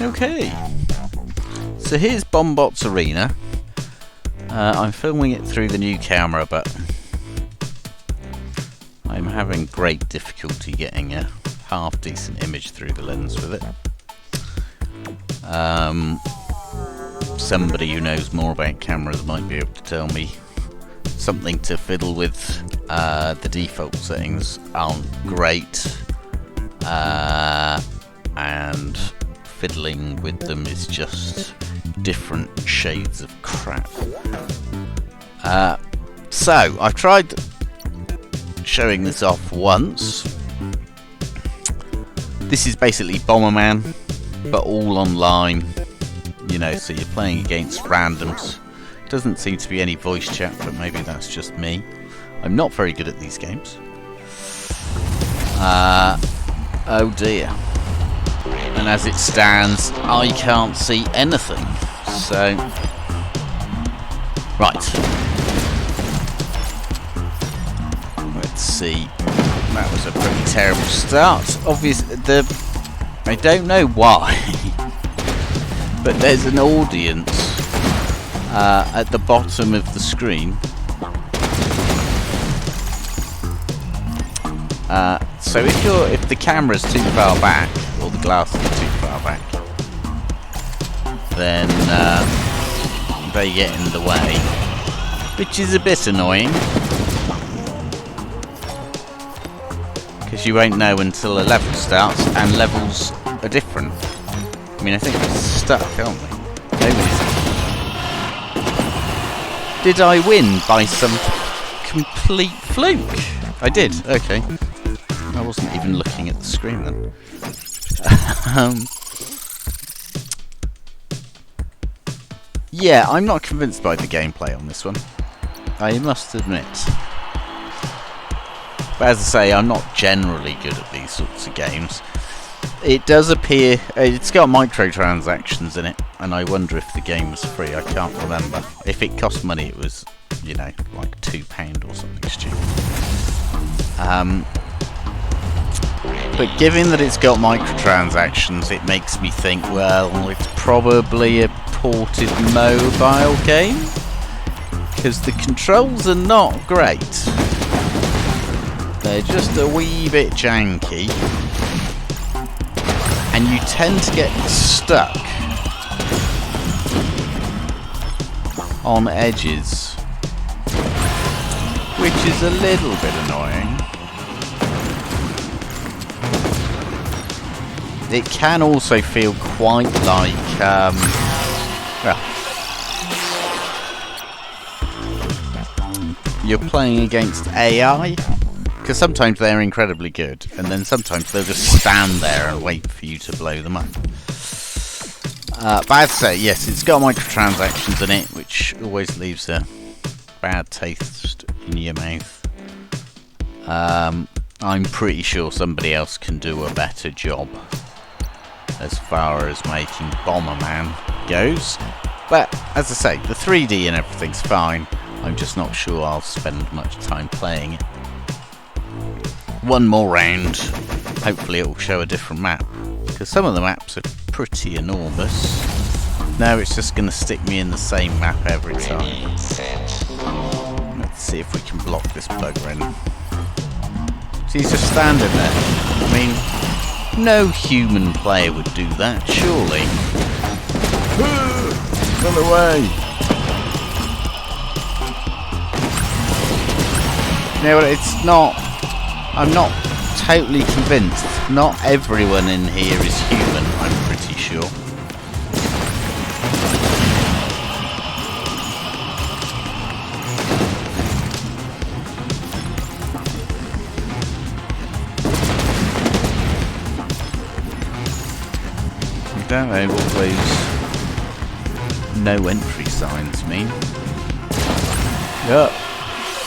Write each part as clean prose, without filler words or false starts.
Okay, so here's Bombot's Arena. I'm filming it through the new camera, but I'm having great difficulty getting a half decent image through the lens with it. Somebody who knows more about cameras might be able to tell me something to fiddle with. The default settings aren't great, and fiddling with them is just different shades of crap. So I've tried showing this off once. This is basically Bomberman, but all online, you know, so you're playing against randoms. Doesn't seem to be any voice chat, but maybe that's just me. I'm not very good at these games. Oh dear. And as it stands, I can't see anything. So, right. Let's see. That was a pretty terrible start. Obviously, I don't know why, but there's an audience at the bottom of the screen. So if the camera's too far back, or the glass is too far back, then they get in the way, which is a bit annoying, because you won't know until a level starts, and levels are different. I mean, I think we're stuck, aren't we? Nobody's. Did I win by some complete fluke? I did, okay. I wasn't even looking at the screen then. Yeah, I'm not convinced by the gameplay on this one, I must admit. But as I say, I'm not generally good at these sorts of games. It does appear, it's got microtransactions in it, and I wonder if the game was free. I can't remember. If it cost money, it was, you know, like £2 or something stupid. But given that it's got microtransactions, it makes me think, well, it's probably a ported mobile game, because the controls are not great. They're just a wee bit janky, and you tend to get stuck on edges, which is a little bit annoying. It can also feel quite like, well, you're playing against AI, because sometimes they're incredibly good, and then sometimes they'll just stand there and wait for you to blow them up. But I'd say, yes, it's got microtransactions in it, which always leaves a bad taste in your mouth. I'm pretty sure somebody else can do a better job as far as making Bomberman goes. But, as I say, the 3D and everything's fine. I'm just not sure I'll spend much time playing it. One more round. Hopefully it will show a different map, because some of the maps are pretty enormous. No, it's just going to stick me in the same map every time. Let's see if we can block this bugger in. So he's just standing there. I mean, no human player would do that, surely. Run away! You know what, it's not... I'm not totally convinced. Not everyone in here is human, I'm pretty sure. I don't know what those no entry signs mean.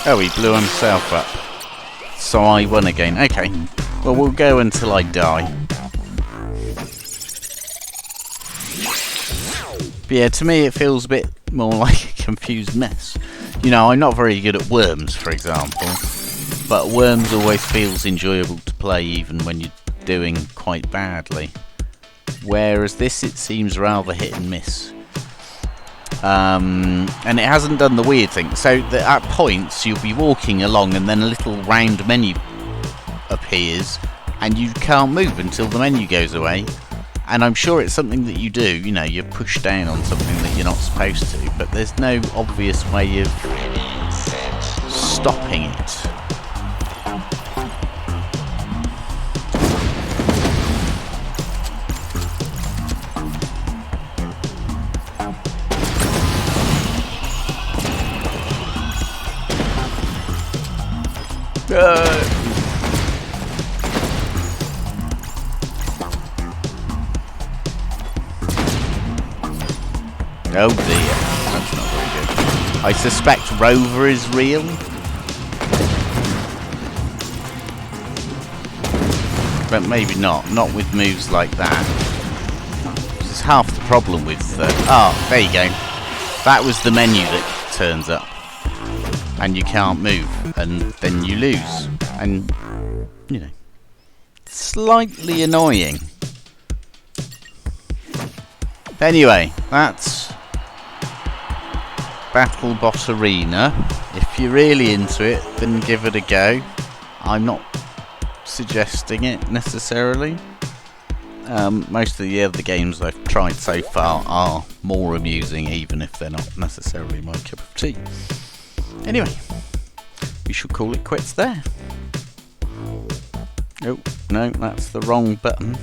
Oh, he blew himself up. So I won again. Okay. Well, we'll go until I die. But yeah, to me it feels a bit more like a confused mess. You know, I'm not very good at Worms, for example. But Worms always feels enjoyable to play even when you're doing quite badly. whereas this, it seems rather hit and miss. And it hasn't done the weird thing. So that at points you'll be walking along and then a little round menu appears and you can't move until the menu goes away. And I'm sure it's something that you do, you know, you push down on something that you're not supposed to, but there's no obvious way of stopping it. Oh dear, that's not very good. I suspect Rover is real. But maybe not with moves like that. This is half the problem with... oh, there you go. That was the menu that turns up. And you can't move, and then you lose. And, you know, slightly annoying. Anyway, that's BattleBot Arena. If you're really into it, then give it a go. I'm not suggesting it necessarily. Most of the other games I've tried so far are more amusing, even if they're not necessarily my cup of tea. Anyway, we should call it quits there. Oh, no, that's the wrong button.